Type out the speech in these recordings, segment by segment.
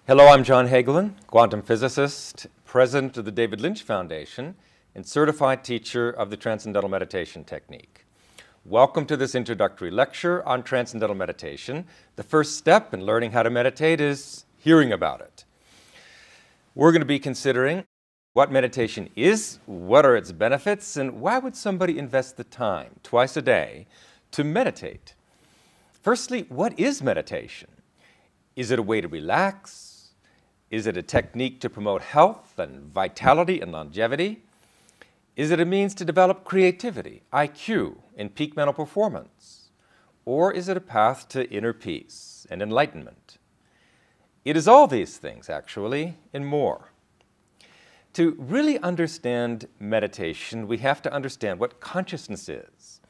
Hello, I'm John Hagelin, quantum physicist, president of the David Lynch Foundation, and certified teacher of the Transcendental Meditation technique. Welcome to this introductory lecture on Transcendental Meditation. The first step in learning how to meditate is hearing about it. We're going to be considering what meditation is, what are its benefits, and why would somebody invest the time, twice a day, to meditate? Firstly, what is meditation? Is it a way to relax? Is it a technique to promote health and vitality and longevity? Is it a means to develop creativity, IQ, and peak mental performance? Or is it a path to inner peace and enlightenment? It is all these things, actually, and more. To really understand meditation, we have to understand what consciousness is.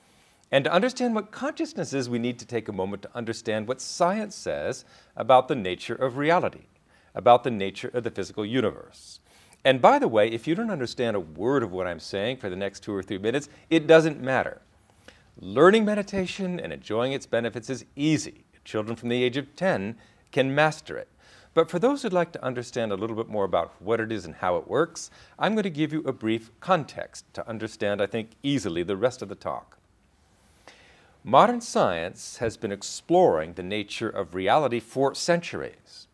And to understand what consciousness is, we need to take a moment to understand what science says about the nature of reality, about the nature of the physical universe. And by the way, if you don't understand a word of what I'm saying for the next 2 or 3 minutes, it doesn't matter. Learning meditation and enjoying its benefits is easy. Children from the age of 10 can master it. But for those who'd like to understand a little bit more about what it is and how it works, I'm going to give you a brief context to understand, I think, easily the rest of the talk. Modern science has been exploring the nature of reality for centuries.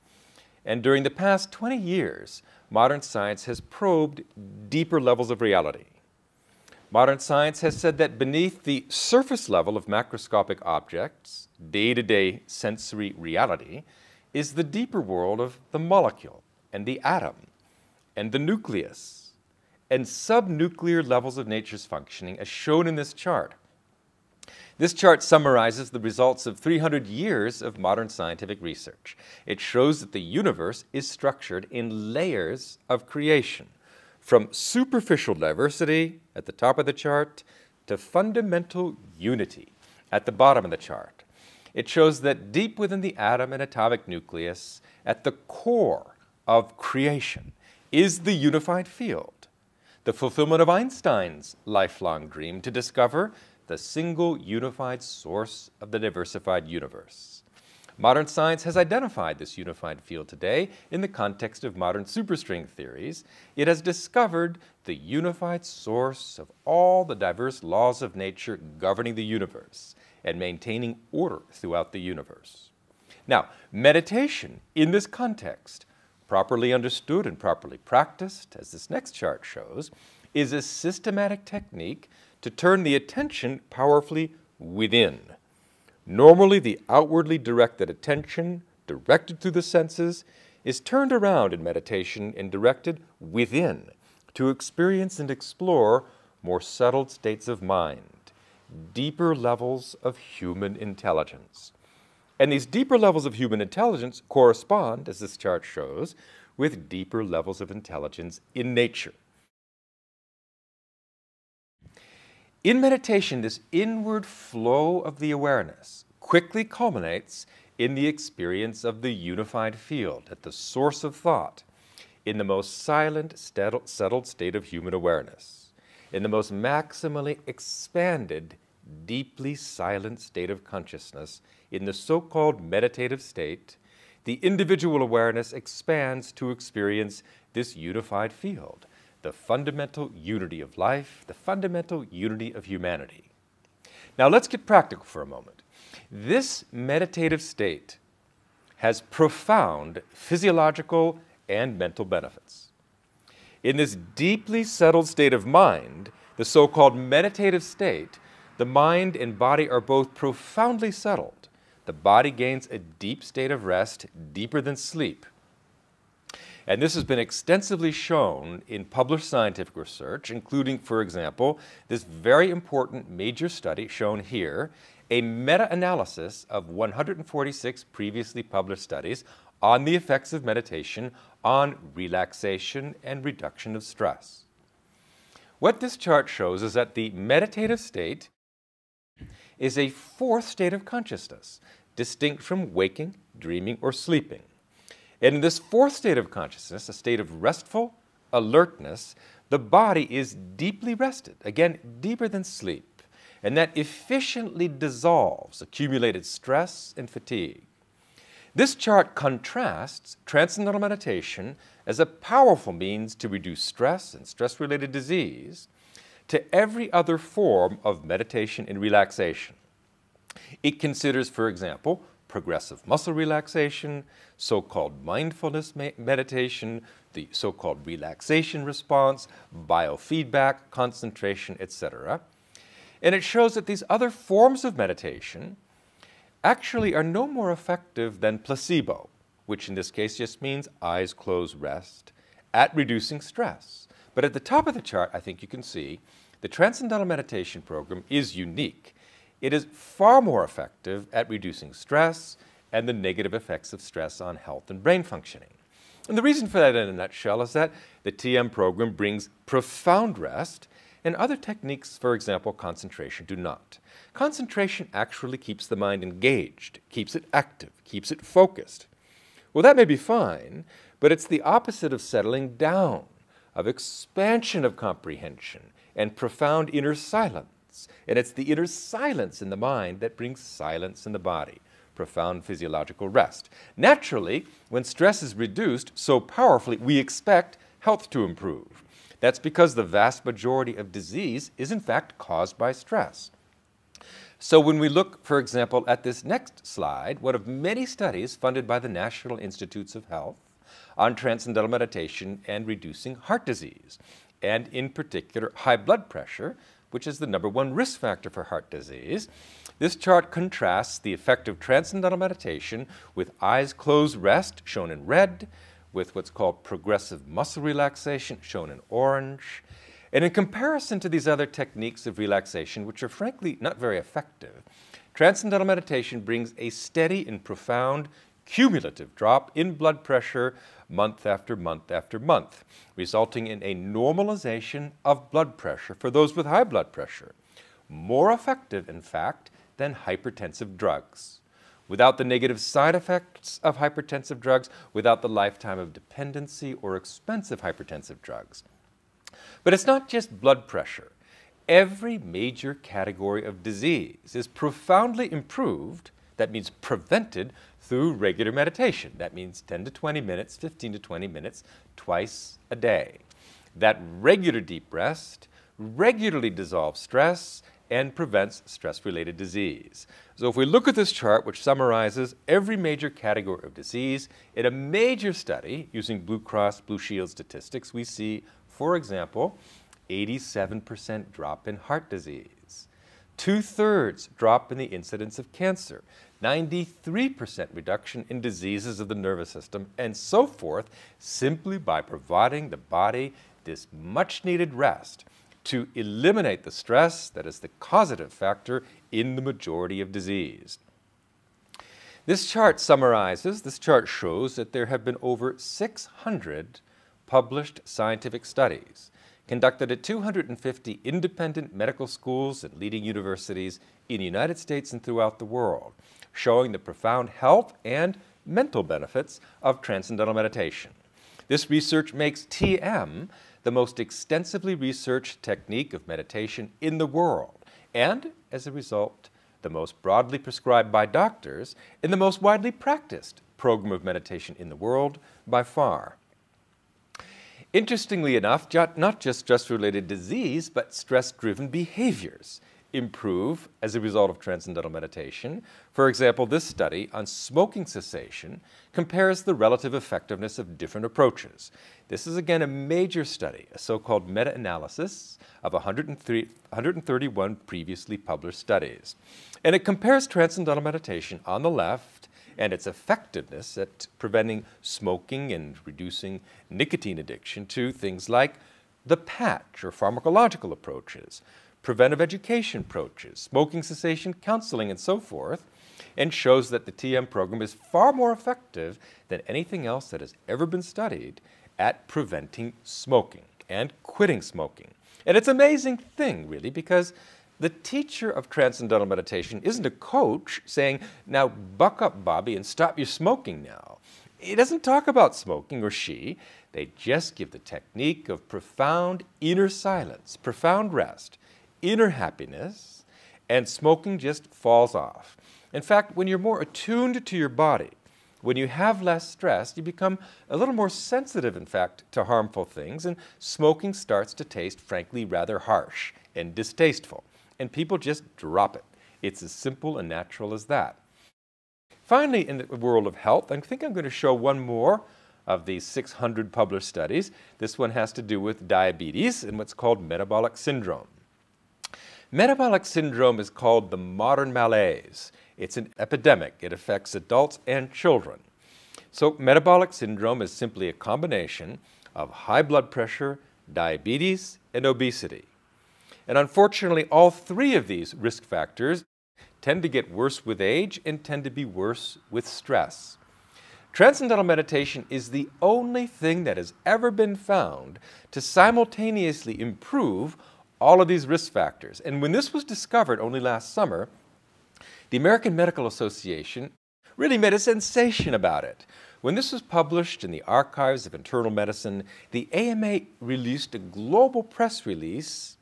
And during the past 20 years, modern science has probed deeper levels of reality. Modern science has said that beneath the surface level of macroscopic objects, day-to-day sensory reality, is the deeper world of the molecule and the atom and the nucleus and subnuclear levels of nature's functioning, as shown in this chart. This chart summarizes the results of 300 years of modern scientific research. It shows that the universe is structured in layers of creation, from superficial diversity at the top of the chart to fundamental unity at the bottom of the chart. It shows that deep within the atom and atomic nucleus, at the core of creation, is the unified field, the fulfillment of Einstein's lifelong dream to discover the single unified source of the diversified universe. Modern science has identified this unified field today in the context of modern superstring theories. It has discovered the unified source of all the diverse laws of nature governing the universe and maintaining order throughout the universe. Now, meditation in this context, properly understood and properly practiced, as this next chart shows, is a systematic technique to turn the attention powerfully within. Normally, the outwardly directed attention, directed through the senses, is turned around in meditation and directed within to experience and explore more settled states of mind, deeper levels of human intelligence. And these deeper levels of human intelligence correspond, as this chart shows, with deeper levels of intelligence in nature. In meditation, this inward flow of the awareness quickly culminates in the experience of the unified field at the source of thought, in the most silent, settled state of human awareness, in the most maximally expanded, deeply silent state of consciousness, in the so-called meditative state. The individual awareness expands to experience this unified field, the fundamental unity of life, the fundamental unity of humanity. Now let's get practical for a moment. This meditative state has profound physiological and mental benefits. In this deeply settled state of mind, the so-called meditative state, the mind and body are both profoundly settled. The body gains a deep state of rest, deeper than sleep. And this has been extensively shown in published scientific research, including, for example, this very important major study shown here, a meta-analysis of 146 previously published studies on the effects of meditation on relaxation and reduction of stress. What this chart shows is that the meditative state is a fourth state of consciousness, distinct from waking, dreaming, or sleeping. And in this fourth state of consciousness, a state of restful alertness, the body is deeply rested, again, deeper than sleep, and that efficiently dissolves accumulated stress and fatigue. This chart contrasts transcendental meditation as a powerful means to reduce stress and stress-related disease to every other form of meditation and relaxation. It considers, for example, progressive muscle relaxation, so-called mindfulness meditation, the so-called relaxation response, biofeedback, concentration, etc. And it shows that these other forms of meditation actually are no more effective than placebo, which in this case just means eyes closed rest, at reducing stress. But at the top of the chart, I think you can see the Transcendental Meditation program is unique. It is far more effective at reducing stress and the negative effects of stress on health and brain functioning. And the reason for that in a nutshell is that the TM program brings profound rest, and other techniques, for example, concentration, do not. Concentration actually keeps the mind engaged, keeps it active, keeps it focused. Well, that may be fine, but it's the opposite of settling down, of expansion of comprehension, and profound inner silence. And it's the inner silence in the mind that brings silence in the body, profound physiological rest. Naturally, when stress is reduced so powerfully, we expect health to improve. That's because the vast majority of disease is in fact caused by stress. So when we look, for example, at this next slide, one of many studies funded by the National Institutes of Health on transcendental meditation and reducing heart disease, and in particular high blood pressure, which is the #1 risk factor for heart disease. This chart contrasts the effect of transcendental meditation with eyes closed rest, shown in red, with what's called progressive muscle relaxation, shown in orange. And in comparison to these other techniques of relaxation, which are frankly not very effective, transcendental meditation brings a steady and profound cumulative drop in blood pressure month after month after month, resulting in a normalization of blood pressure for those with high blood pressure. More effective, in fact, than hypertensive drugs. Without the negative side effects of hypertensive drugs, without the lifetime of dependency or expensive hypertensive drugs. But it's not just blood pressure. Every major category of disease is profoundly improved, that means prevented, through regular meditation. That means 10 to 20 minutes, 15 to 20 minutes, twice a day. That regular deep rest regularly dissolves stress and prevents stress-related disease. So if we look at this chart, which summarizes every major category of disease, in a major study using Blue Cross Blue Shield statistics, we see, for example, 87% drop in heart disease, 2/3 drop in the incidence of cancer, 93% reduction in diseases of the nervous system, and so forth, simply by providing the body this much-needed rest to eliminate the stress that is the causative factor in the majority of disease. This chart shows that there have been over 600 published scientific studies conducted at 250 independent medical schools and leading universities in the United States and throughout the world, showing the profound health and mental benefits of transcendental meditation. This research makes TM the most extensively researched technique of meditation in the world, and, as a result, the most broadly prescribed by doctors and the most widely practiced program of meditation in the world by far. Interestingly enough, not just stress-related disease, but stress-driven behaviors improve as a result of transcendental meditation. For example, this study on smoking cessation compares the relative effectiveness of different approaches. This is again a major study, a so-called meta-analysis of 131 previously published studies. And it compares transcendental meditation on the left and its effectiveness at preventing smoking and reducing nicotine addiction to things like the patch or pharmacological approaches, preventive education approaches, smoking cessation counseling, and so forth, and shows that the TM program is far more effective than anything else that has ever been studied at preventing smoking and quitting smoking. And it's an amazing thing, really, because the teacher of transcendental meditation isn't a coach saying, now buck up, Bobby, and stop your smoking now. He doesn't talk about smoking, or she. They just give the technique of profound inner silence, profound rest, inner happiness, and smoking just falls off. In fact, when you're more attuned to your body, When you have less stress, you become a little more sensitive, in fact, to harmful things, and smoking starts to taste, frankly, rather harsh and distasteful. And people just drop it. It's as simple and natural as that. Finally, in the world of health, I think I'm going to show one more of these 600 published studies. This one has to do with diabetes and what's called metabolic syndrome. Metabolic syndrome is called the modern malaise. It's an epidemic. It affects adults and children. So metabolic syndrome is simply a combination of high blood pressure, diabetes, and obesity. And unfortunately, all three of these risk factors tend to get worse with age and tend to be worse with stress. Transcendental meditation is the only thing that has ever been found to simultaneously improve all of these risk factors. And when this was discovered only last summer, the American Medical Association really made a sensation about it. When this was published in the Archives of Internal Medicine, the AMA released a global press release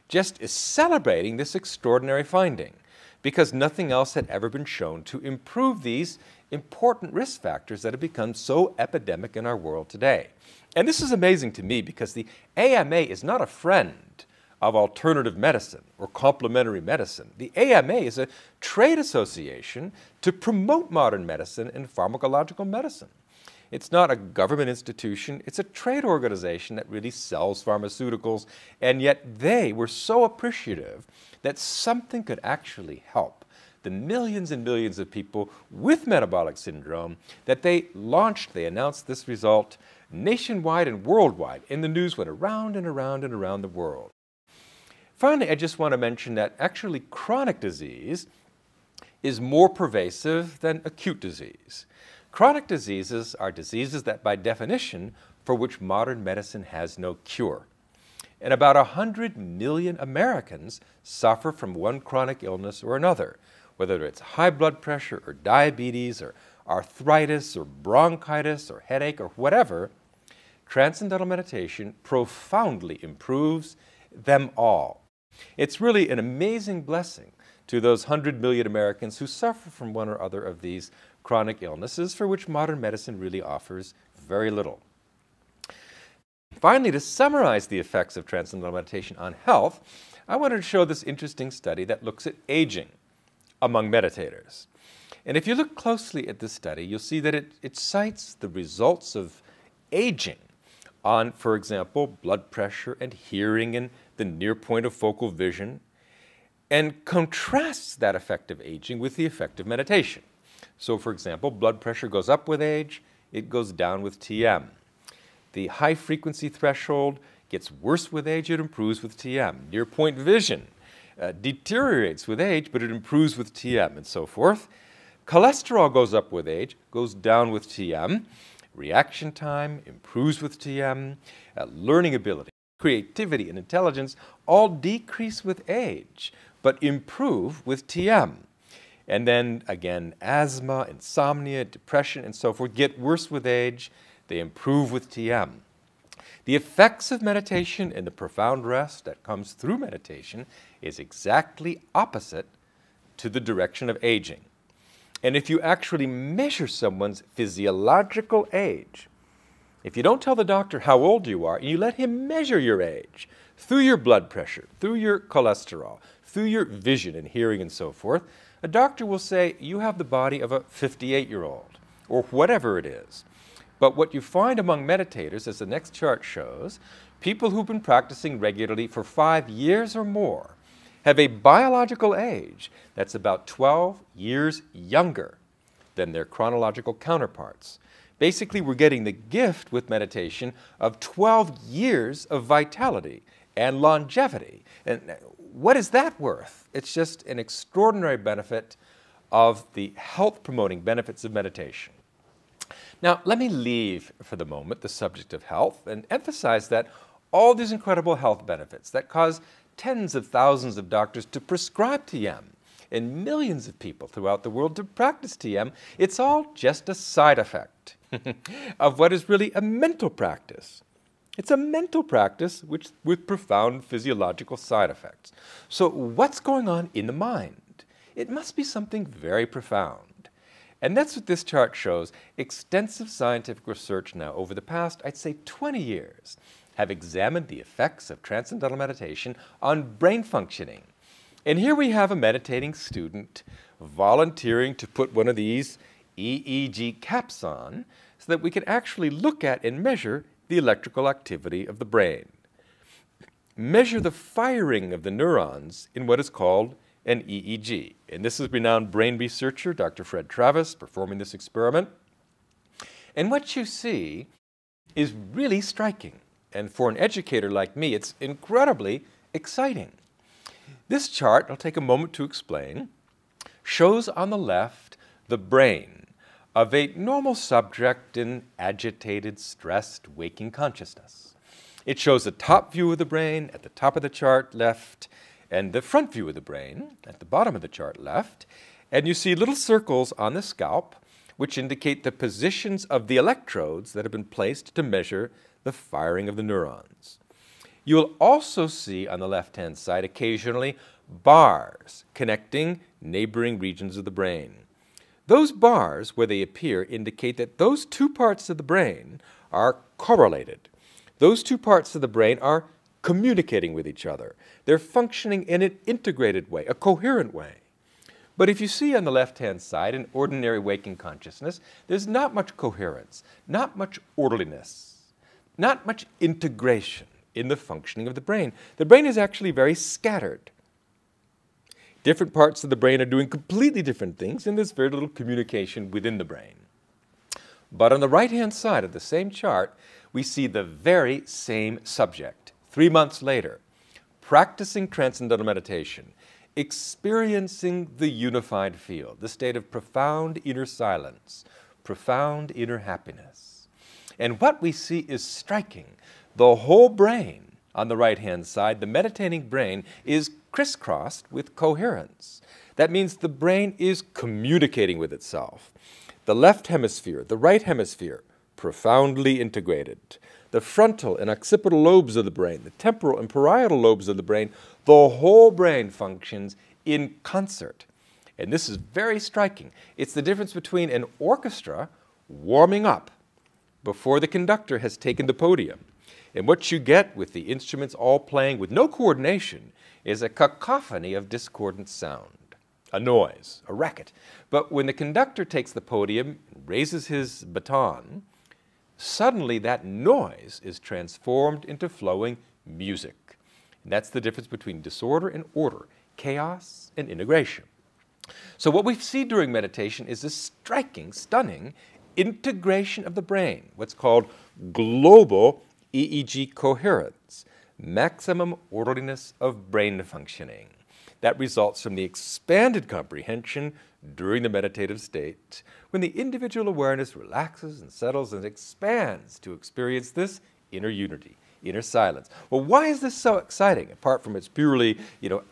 just celebrating this extraordinary finding, because nothing else had ever been shown to improve these important risk factors that have become so epidemic in our world today. And this is amazing to me because the AMA is not a friend of alternative medicine or complementary medicine. The AMA is a trade association to promote modern medicine and pharmacological medicine. It's not a government institution, it's a trade organization that really sells pharmaceuticals, and yet they were so appreciative that something could actually help the millions and millions of people with metabolic syndrome that they announced this result nationwide and worldwide, and the news went around and around and around the world. Finally, I just want to mention that actually chronic disease is more pervasive than acute disease. Chronic diseases are diseases that, by definition, for which modern medicine has no cure. And about 100 million Americans suffer from one chronic illness or another, whether it's high blood pressure or diabetes or arthritis or bronchitis or headache or whatever. Transcendental meditation profoundly improves them all. It's really an amazing blessing to those 100 million Americans who suffer from one or other of these chronic illnesses for which modern medicine really offers very little. Finally, to summarize the effects of transcendental meditation on health, I wanted to show this interesting study that looks at aging among meditators. And if you look closely at this study, you'll see that it cites the results of aging on, for example, blood pressure and hearing and the near point of focal vision, and contrasts that effect of aging with the effect of meditation. So, for example, blood pressure goes up with age, it goes down with TM. The high frequency threshold gets worse with age, it improves with TM. Near point vision deteriorates with age, but it improves with TM, and so forth. Cholesterol goes up with age, goes down with TM. Reaction time improves with TM. Learning ability, creativity, and intelligence all decrease with age, but improve with TM. And then, again, asthma, insomnia, depression, and so forth get worse with age. They improve with TM. The effects of meditation and the profound rest that comes through meditation is exactly opposite to the direction of aging. And if you actually measure someone's physiological age, if you don't tell the doctor how old you are, and you let him measure your age through your blood pressure, through your cholesterol, through your vision and hearing and so forth, a doctor will say you have the body of a 58-year-old or whatever it is. But what you find among meditators, as the next chart shows, people who've been practicing regularly for 5 years or more have a biological age that's about 12 years younger than their chronological counterparts. Basically, we're getting the gift with meditation of 12 years of vitality and longevity. And what is that worth? It's just an extraordinary benefit of the health-promoting benefits of meditation. Now, let me leave for the moment the subject of health and emphasize that all these incredible health benefits that cause tens of thousands of doctors to prescribe TM and millions of people throughout the world to practice TM, it's all just a side effect of what is really a mental practice. It's a mental practice with profound physiological side effects. So what's going on in the mind? It must be something very profound. And that's what this chart shows. Extensive scientific research now over the past, I'd say 20 years, have examined the effects of transcendental meditation on brain functioning. And here we have a meditating student volunteering to put one of these EEG caps on so that we can actually look at and measure the electrical activity of the brain. Measure the firing of the neurons in what is called an EEG. And this is renowned brain researcher, Dr. Fred Travis, performing this experiment. And what you see is really striking. And for an educator like me, it's incredibly exciting. This chart, I'll take a moment to explain, shows on the left the brain of a normal subject in agitated, stressed, waking consciousness. It shows the top view of the brain at the top of the chart left, and the front view of the brain at the bottom of the chart left. And you see little circles on the scalp which indicate the positions of the electrodes that have been placed to measure the firing of the neurons. You will also see on the left-hand side occasionally bars connecting neighboring regions of the brain. Those bars, where they appear, indicate that those two parts of the brain are correlated. Those two parts of the brain are communicating with each other. They're functioning in an integrated way, a coherent way. But if you see on the left-hand side in ordinary waking consciousness, there's not much coherence, not much orderliness, not much integration in the functioning of the brain. The brain is actually very scattered. Different parts of the brain are doing completely different things, and there's very little communication within the brain. But on the right-hand side of the same chart, we see the very same subject, 3 months later, practicing transcendental meditation, experiencing the unified field, the state of profound inner silence, profound inner happiness. And what we see is striking. The whole brain on the right-hand side, the meditating brain, is crisscrossed with coherence. That means the brain is communicating with itself. The left hemisphere, the right hemisphere, profoundly integrated. The frontal and occipital lobes of the brain, the temporal and parietal lobes of the brain, the whole brain functions in concert. And this is very striking. It's the difference between an orchestra warming up before the conductor has taken the podium. And what you get with the instruments all playing with no coordination is a cacophony of discordant sound, a noise, a racket. But when the conductor takes the podium and raises his baton, suddenly that noise is transformed into flowing music. And that's the difference between disorder and order, chaos and integration. So what we see during meditation is this striking, stunning integration of the brain, what's called global EEG coherence, maximum orderliness of brain functioning. That results from the expanded comprehension during the meditative state, when the individual awareness relaxes and settles and expands to experience this inner unity, inner silence. Well, why is this so exciting, apart from its purely,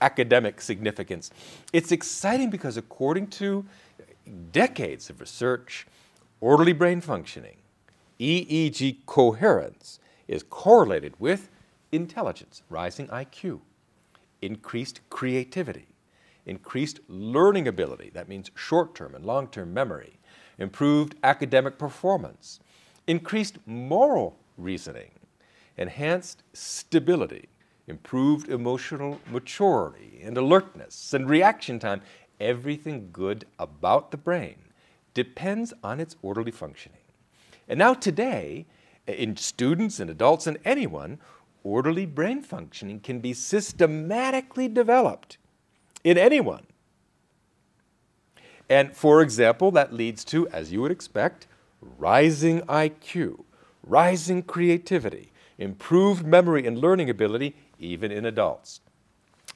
academic significance? It's exciting because according to decades of research, orderly brain functioning, EEG coherence, is correlated with intelligence, rising IQ, increased creativity, increased learning ability, that means short-term and long-term memory, improved academic performance, increased moral reasoning, enhanced stability, improved emotional maturity and alertness and reaction time. Everything good about the brain depends on its orderly functioning. And now today, in students and adults and anyone, orderly brain functioning can be systematically developed in anyone. And for example, that leads to, as you would expect, rising IQ, rising creativity, improved memory and learning ability, even in adults.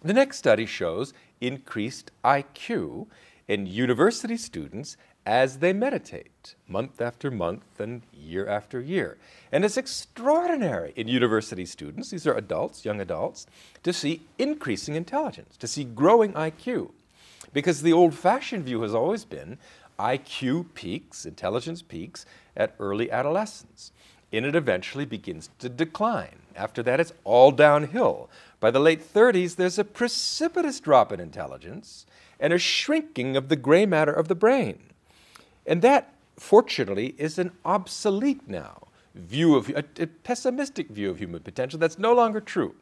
The next study shows increased IQ in university students as they meditate, month after month and year after year. And it's extraordinary in university students, these are adults, young adults, to see increasing intelligence, to see growing IQ. Because the old-fashioned view has always been IQ peaks, intelligence peaks, at early adolescence. And it eventually begins to decline. After that, it's all downhill. By the late 30s, there's a precipitous drop in intelligence and a shrinking of the gray matter of the brain. And that, fortunately, is an obsolete now view of a pessimistic view of human potential that's no longer true.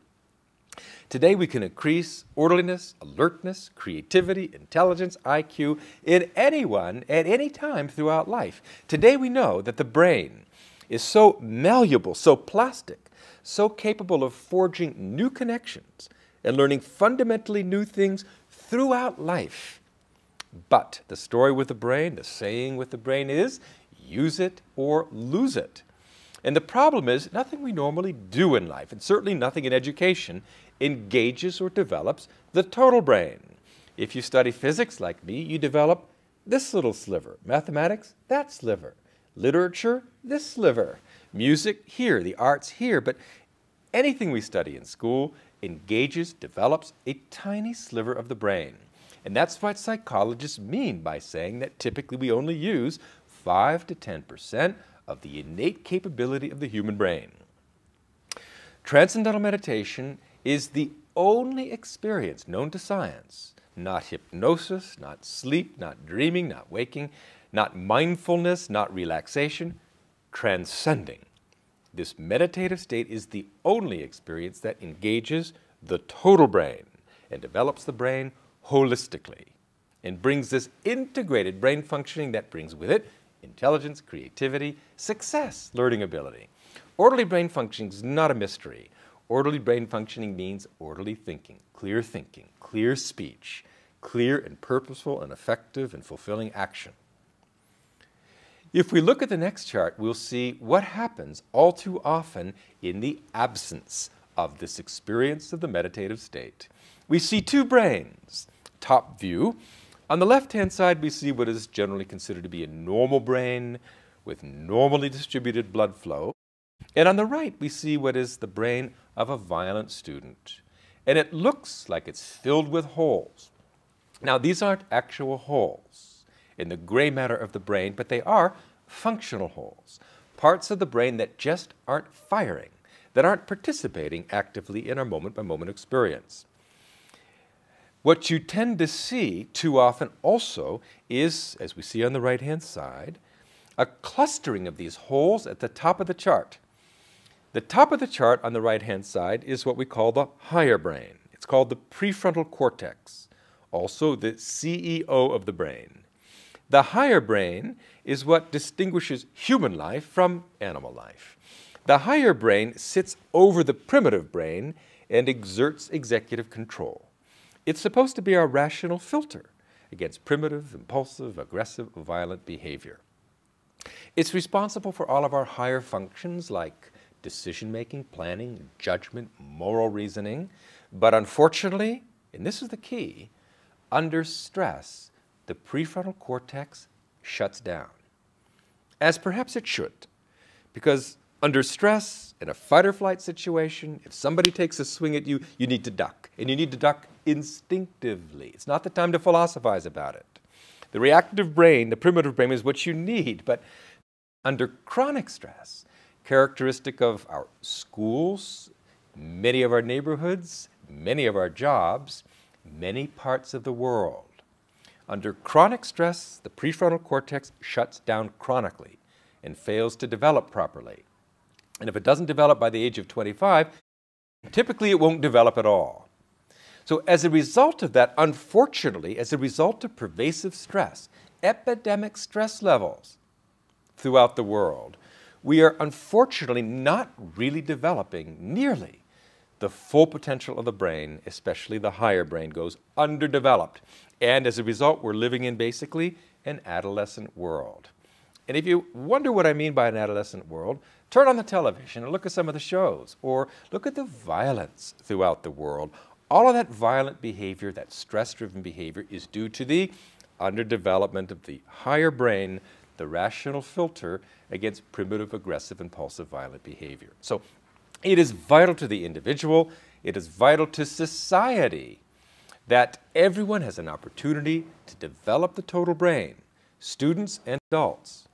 Today we can increase orderliness, alertness, creativity, intelligence, IQ in anyone at any time throughout life. Today we know that the brain is so malleable, so plastic, so capable of forging new connections and learning fundamentally new things throughout life. But the story with the brain, the saying with the brain is, use it or lose it. And the problem is, nothing we normally do in life, and certainly nothing in education, engages or develops the total brain. If you study physics like me, you develop this little sliver. Mathematics, that sliver. Literature, this sliver. Music, here. The arts, here. But anything we study in school engages, develops a tiny sliver of the brain. And that's what psychologists mean by saying that typically we only use 5 to 10% of the innate capability of the human brain. Transcendental meditation is the only experience known to science, not hypnosis, not sleep, not dreaming, not waking, not mindfulness, not relaxation, transcending. This meditative state is the only experience that engages the total brain and develops the brain holistically and brings this integrated brain functioning that brings with it intelligence, creativity, success, learning ability. Orderly brain functioning is not a mystery. Orderly brain functioning means orderly thinking, clear speech, clear and purposeful and effective and fulfilling action. If we look at the next chart, we'll see what happens all too often in the absence of this experience of the meditative state. We see two brains. Top view. On the left-hand side, we see what is generally considered to be a normal brain with normally distributed blood flow. And on the right, we see what is the brain of a violent student. And it looks like it's filled with holes. Now, these aren't actual holes in the gray matter of the brain, but they are functional holes, parts of the brain that just aren't firing, that aren't participating actively in our moment-by-moment experience. What you tend to see too often also is, as we see on the right-hand side, a clustering of these holes at the top of the chart. The top of the chart on the right-hand side is what we call the higher brain. It's called the prefrontal cortex, also the CEO of the brain. The higher brain is what distinguishes human life from animal life. The higher brain sits over the primitive brain and exerts executive control. It's supposed to be our rational filter against primitive, impulsive, aggressive, violent behavior. It's responsible for all of our higher functions like decision-making, planning, judgment, moral reasoning. But unfortunately, and this is the key, under stress, the prefrontal cortex shuts down. As perhaps it should, because under stress, in a fight-or-flight situation, if somebody takes a swing at you, you need to duck. And you need to duck instinctively. It's not the time to philosophize about it. The reactive brain, the primitive brain, is what you need. But under chronic stress, characteristic of our schools, many of our neighborhoods, many of our jobs, many parts of the world. Under chronic stress, the prefrontal cortex shuts down chronically and fails to develop properly. And if it doesn't develop by the age of 25, typically it won't develop at all. So as a result of that, unfortunately, as a result of pervasive stress, epidemic stress levels throughout the world, we are unfortunately not really developing nearly the full potential of the brain, especially the higher brain, goes underdeveloped. And as a result, we're living in basically an adolescent world. And if you wonder what I mean by an adolescent world, turn on the television and look at some of the shows, or look at the violence throughout the world. All of that violent behavior, that stress-driven behavior, is due to the underdevelopment of the higher brain, the rational filter against primitive, aggressive, impulsive, violent behavior. So it is vital to the individual, it is vital to society that everyone has an opportunity to develop the total brain, students and adults.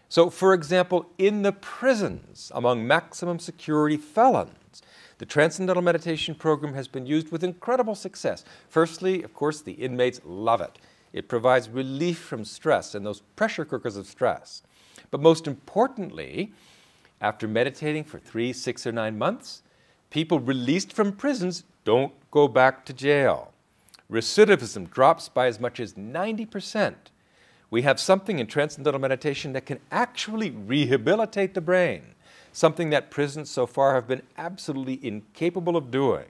So, for example, in the prisons, among maximum security felons, the Transcendental Meditation program has been used with incredible success. Firstly, of course, the inmates love it. It provides relief from stress and those pressure cookers of stress. But most importantly, after meditating for 3, 6, or 9 months, people released from prisons don't go back to jail. Recidivism drops by as much as 90%. We have something in Transcendental Meditation that can actually rehabilitate the brain, something that prisons so far have been absolutely incapable of doing.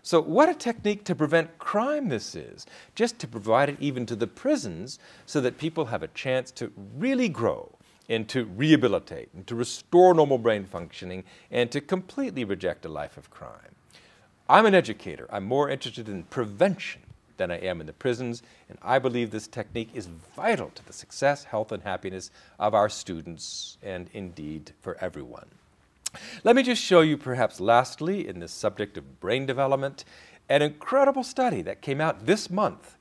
So what a technique to prevent crime this is, just to provide it even to the prisons so that people have a chance to really grow and to rehabilitate and to restore normal brain functioning and to completely reject a life of crime. I'm an educator. I'm more interested in prevention than I am in the prisons, and I believe this technique is vital to the success, health, and happiness of our students, and indeed for everyone. Let me just show you, perhaps lastly, in this subject of brain development, an incredible study that came out this month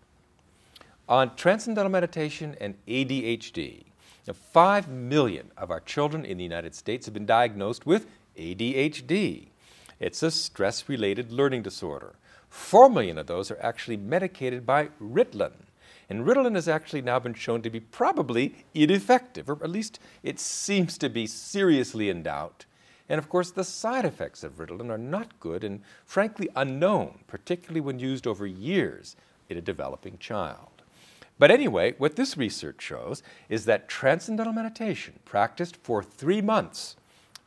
on Transcendental Meditation and ADHD. Now, 5 million of our children in the United States have been diagnosed with ADHD. It's a stress-related learning disorder. 4 million of those are actually medicated by Ritalin. And Ritalin has actually now been shown to be probably ineffective, or at least it seems to be seriously in doubt. And of course, the side effects of Ritalin are not good and frankly unknown, particularly when used over years in a developing child. But anyway, what this research shows is that Transcendental Meditation, practiced for 3 months,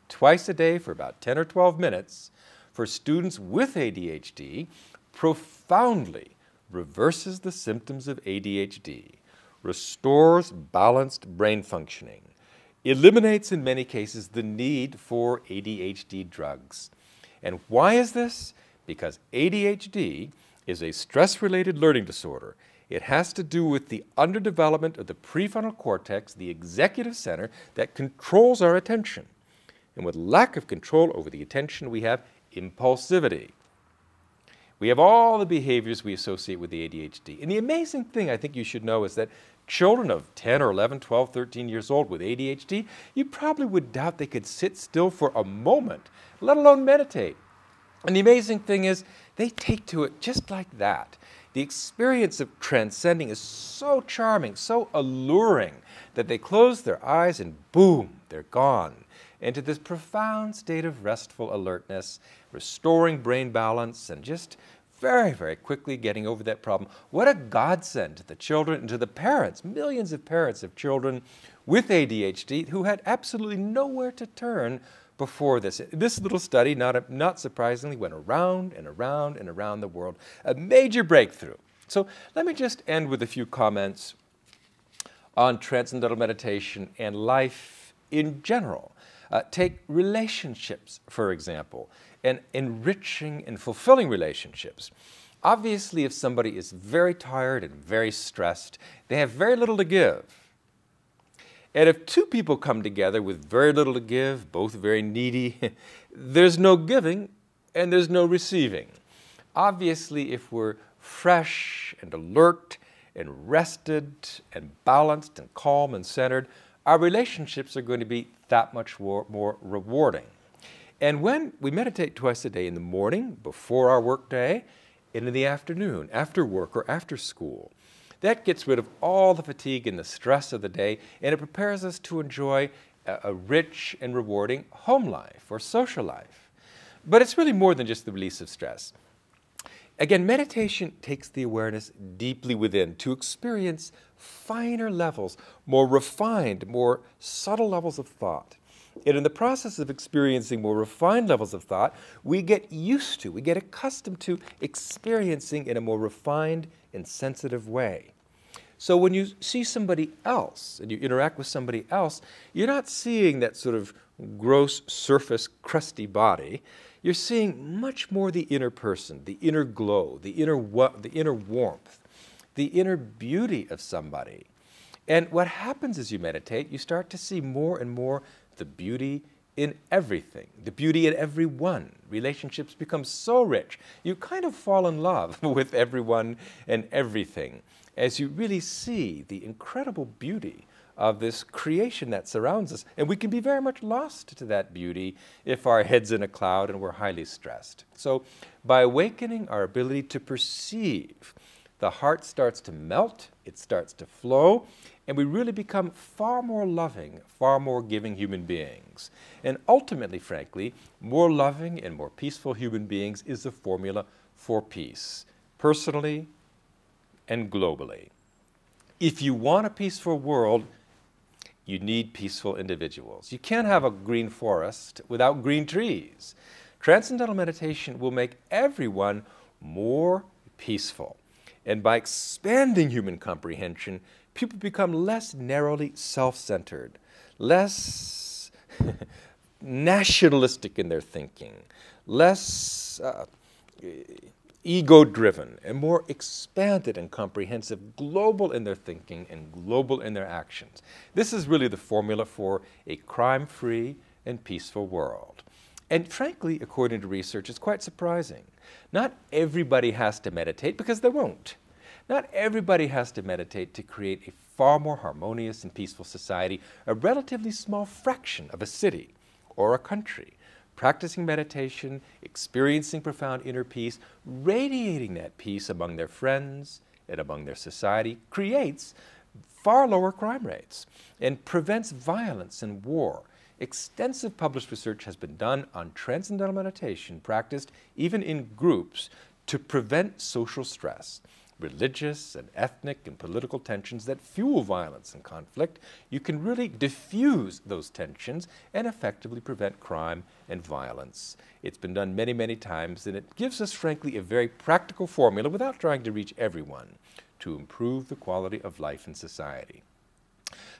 twice a day for about 10 or 12 minutes, for students with ADHD, profoundly reverses the symptoms of ADHD, restores balanced brain functioning, eliminates in many cases the need for ADHD drugs. And why is this? Because ADHD is a stress-related learning disorder. It has to do with the underdevelopment of the prefrontal cortex, the executive center that controls our attention. And with lack of control over the attention, we have impulsivity. We have all the behaviors we associate with the ADHD. And the amazing thing I think you should know is that children of 10 or 11, 12, 13 years old with ADHD, you probably would doubt they could sit still for a moment, let alone meditate. And the amazing thing is they take to it just like that. The experience of transcending is so charming, so alluring, that they close their eyes and boom, they're gone into this profound state of restful alertness, restoring brain balance, and just very, very quickly getting over that problem. What a godsend to the children and to the parents, millions of parents of children with ADHD who had absolutely nowhere to turn before this. This little study, not surprisingly, went around and around and around the world. A major breakthrough. So let me just end with a few comments on Transcendental Meditation and life in general. Take relationships, for example, and enriching and fulfilling relationships. Obviously, if somebody is very tired and very stressed, they have very little to give. And if 2 people come together with very little to give, both very needy, there's no giving and there's no receiving. Obviously, if we're fresh and alert and rested and balanced and calm and centered, our relationships are going to be that much more rewarding. And when we meditate twice a day, in the morning, before our work day, and in the afternoon, after work or after school, that gets rid of all the fatigue and the stress of the day, and it prepares us to enjoy a rich and rewarding home life or social life. But it's really more than just the release of stress. Again, meditation takes the awareness deeply within to experience finer levels, more refined, more subtle levels of thought. And in the process of experiencing more refined levels of thought, we get used to, we get accustomed to experiencing in a more refined and sensitive way. So when you see somebody else and you interact with somebody else, you're not seeing that sort of gross, surface, crusty body. You're seeing much more the inner person, the inner glow, the inner warmth, the inner beauty of somebody. And what happens as you meditate, you start to see more and more the beauty in everything, the beauty in everyone. Relationships become so rich. You kind of fall in love with everyone and everything as you really see the incredible beauty of this creation that surrounds us. And we can be very much lost to that beauty if our head's in a cloud and we're highly stressed. So by awakening our ability to perceive the heart starts to melt, it starts to flow, and we really become far more loving, far more giving human beings. And ultimately, frankly, more loving and more peaceful human beings is the formula for peace, personally and globally. If you want a peaceful world, you need peaceful individuals. You can't have a green forest without green trees. Transcendental meditation will make everyone more peaceful. And by expanding human comprehension, people become less narrowly self-centered, less nationalistic in their thinking, less ego-driven, and more expanded and comprehensive, global in their thinking and global in their actions. This is really the formula for a crime-free and peaceful world. And frankly, according to research, it's quite surprising. Not everybody has to meditate, because they won't. Not everybody has to meditate to create a far more harmonious and peaceful society, a relatively small fraction of a city or a country. Practicing meditation, experiencing profound inner peace, radiating that peace among their friends and among their society, creates far lower crime rates and prevents violence and war. Extensive published research has been done on transcendental meditation practiced even in groups to prevent social stress, religious and ethnic and political tensions that fuel violence and conflict. You can really diffuse those tensions and effectively prevent crime and violence. It's been done many, many times, and it gives us, frankly, a very practical formula without trying to reach everyone to improve the quality of life in society.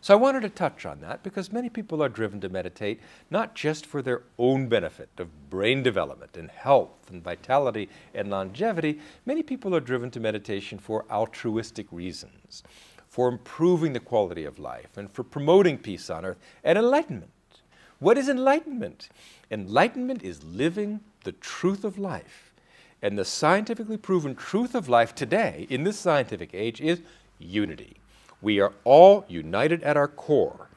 So I wanted to touch on that because many people are driven to meditate not just for their own benefit of brain development and health and vitality and longevity. Many people are driven to meditation for altruistic reasons, for improving the quality of life and for promoting peace on earth and enlightenment. What is enlightenment? Enlightenment is living the truth of life. And the scientifically proven truth of life today, in this scientific age, is unity. We are all united at our core.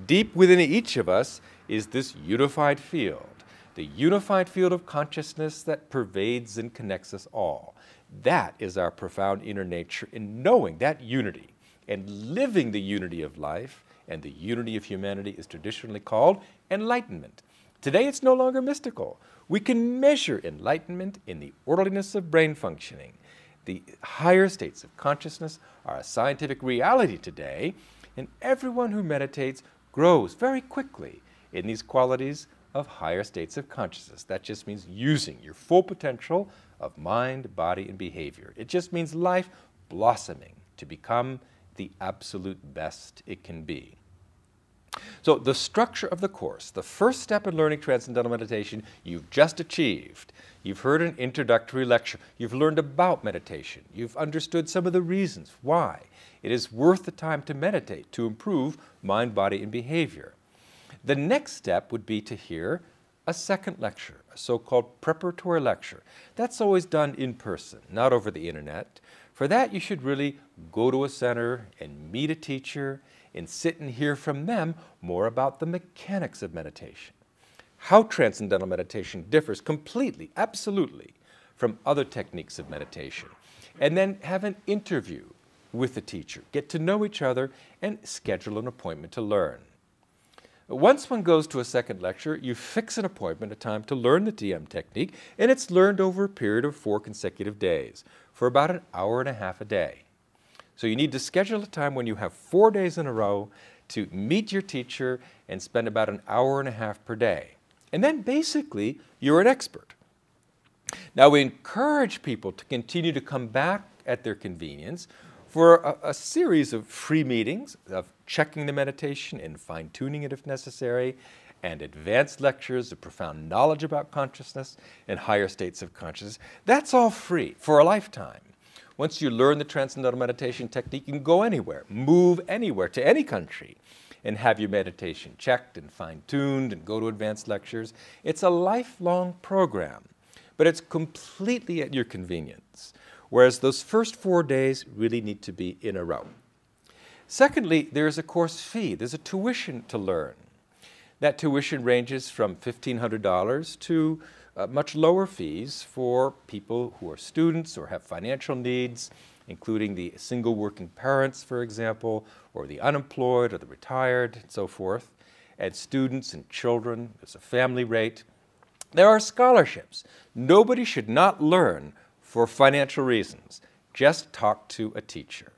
Deep within each of us is this unified field, the unified field of consciousness that pervades and connects us all. That is our profound inner nature in knowing that unity and living the unity of life, and the unity of humanity is traditionally called enlightenment. Today it's no longer mystical. We can measure enlightenment in the orderliness of brain functioning. The higher states of consciousness are a scientific reality today, and everyone who meditates grows very quickly in these qualities of higher states of consciousness. That just means using your full potential of mind, body, and behavior. It just means life blossoming to become the absolute best it can be. So the structure of the course, the first step in learning Transcendental Meditation, you've just achieved. You've heard an introductory lecture. You've learned about meditation. You've understood some of the reasons why it is worth the time to meditate to improve mind, body, and behavior. The next step would be to hear a second lecture, a so-called preparatory lecture. That's always done in person, not over the internet. For that, you should really go to a center and meet a teacher and sit and hear from them more about the mechanics of meditation, how Transcendental Meditation differs completely, absolutely, from other techniques of meditation, and then have an interview with the teacher, get to know each other, and schedule an appointment to learn. Once one goes to a second lecture, you fix an appointment, a time to learn the TM technique, and it's learned over a period of 4 consecutive days, for about an hour and a half a day. So you need to schedule a time when you have 4 days in a row to meet your teacher and spend about an hour and a half per day. And then basically, you're an expert. Now we encourage people to continue to come back at their convenience for a series of free meetings of checking the meditation and fine-tuning it if necessary, and advanced lectures of profound knowledge about consciousness and higher states of consciousness. That's all free for a lifetime. Once you learn the Transcendental Meditation technique, you can go anywhere, move anywhere, to any country, and have your meditation checked and fine-tuned and go to advanced lectures. It's a lifelong program, but it's completely at your convenience, whereas those first 4 days really need to be in a row. Secondly, there's a course fee. There's a tuition to learn. That tuition ranges from $1,500 to much lower fees for people who are students or have financial needs including the single working parents, for example, or the unemployed or the retired, and so forth, and students and children. There's a family rate. There are scholarships. Nobody should not learn for financial reasons. Just talk to a teacher.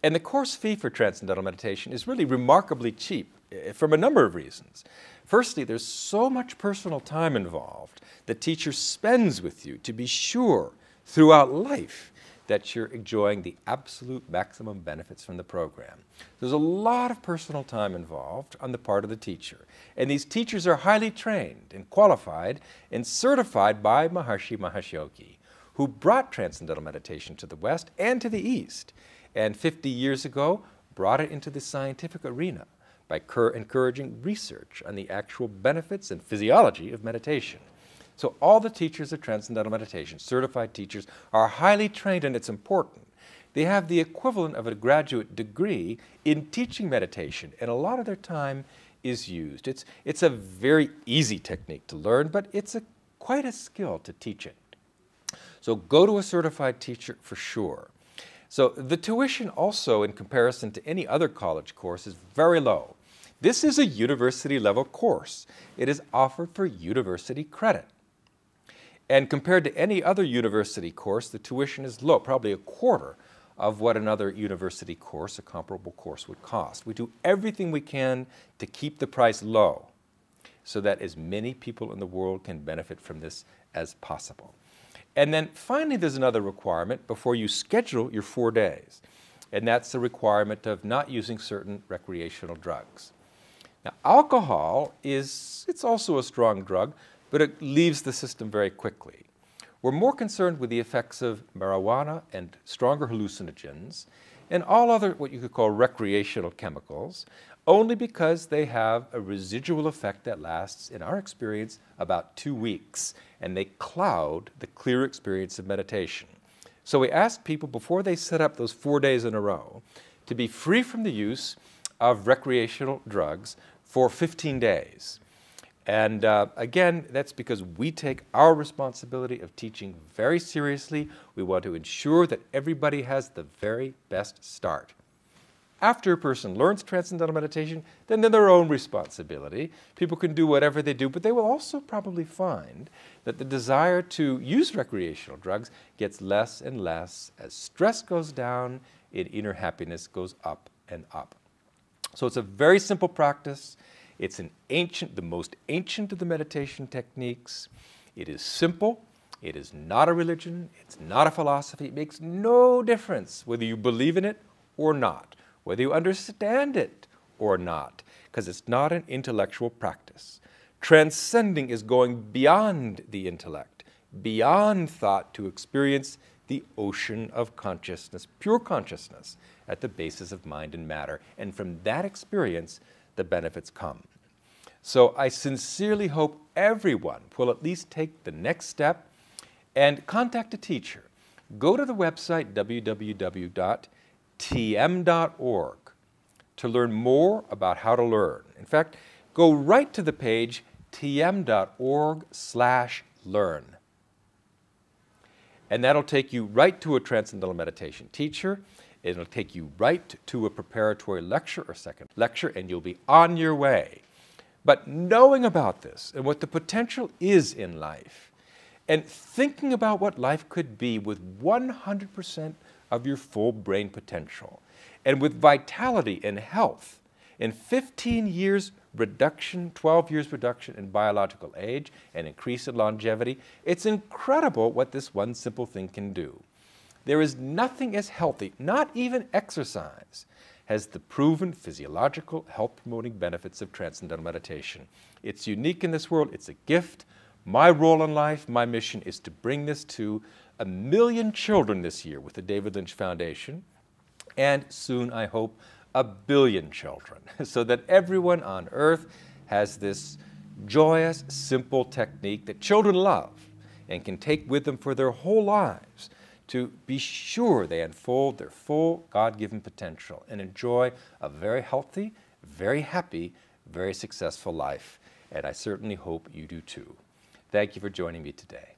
And the course fee for Transcendental Meditation is really remarkably cheap from a number of reasons. Firstly, there's so much personal time involved. The teacher spends with you to be sure throughout life that you're enjoying the absolute maximum benefits from the program. There's a lot of personal time involved on the part of the teacher. And these teachers are highly trained and qualified and certified by Maharishi Mahesh Yogi, who brought Transcendental Meditation to the West and to the East, and 50 years ago brought it into the scientific arena by encouraging research on the actual benefits and physiology of meditation. So all the teachers of Transcendental Meditation, certified teachers, are highly trained, and it's important. They have the equivalent of a graduate degree in teaching meditation, and a lot of their time is used. It's a very easy technique to learn, but it's quite a skill to teach it. So go to a certified teacher for sure. So the tuition also, in comparison to any other college course, is very low. This is a university level course. It is offered for university credit. And compared to any other university course, the tuition is low, probably a quarter of what another university course, a comparable course, would cost. We do everything we can to keep the price low so that as many people in the world can benefit from this as possible. And then finally, there's another requirement before you schedule your 4 days, and that's the requirement of not using certain recreational drugs. Now, alcohol it's also a strong drug, but it leaves the system very quickly. We're more concerned with the effects of marijuana and stronger hallucinogens and all other what you could call recreational chemicals, only because they have a residual effect that lasts, in our experience, about 2 weeks, and they cloud the clear experience of meditation. So we ask people before they set up those 4 days in a row to be free from the use of recreational drugs for 15 days. And again, that's because we take our responsibility of teaching very seriously. We want to ensure that everybody has the very best start. After a person learns Transcendental Meditation, then they're their own responsibility. People can do whatever they do, but they will also probably find that the desire to use recreational drugs gets less and less as stress goes down and inner happiness goes up and up. So it's a very simple practice. It's the most ancient of the meditation techniques. It is simple. It is not a religion. It's not a philosophy. It makes no difference whether you believe in it or not, whether you understand it or not, because it's not an intellectual practice. Transcending is going beyond the intellect, beyond thought, to experience the ocean of consciousness, pure consciousness, at the basis of mind and matter. And from that experience, the benefits come. So I sincerely hope everyone will at least take the next step and contact a teacher. Go to the website www.tm.org to learn more about how to learn. In fact, go right to the page tm.org/learn. And that'll take you right to a Transcendental Meditation teacher. It'll take you right to a preparatory lecture or second lecture, and you'll be on your way. But knowing about this and what the potential is in life, and thinking about what life could be with 100% of your full brain potential, and with vitality and health, in 15 years reduction, 12 years reduction in biological age, and increase in longevity, it's incredible what this one simple thing can do. There is nothing as healthy, not even exercise, has the proven physiological health-promoting benefits of Transcendental Meditation. It's unique in this world. It's a gift. My role in life, my mission, is to bring this to 1 million children this year with the David Lynch Foundation, and soon, I hope, 1 billion children, so that everyone on earth has this joyous, simple technique that children love and can take with them for their whole lives to be sure they unfold their full God-given potential and enjoy a very healthy, very happy, very successful life. And I certainly hope you do too. Thank you for joining me today.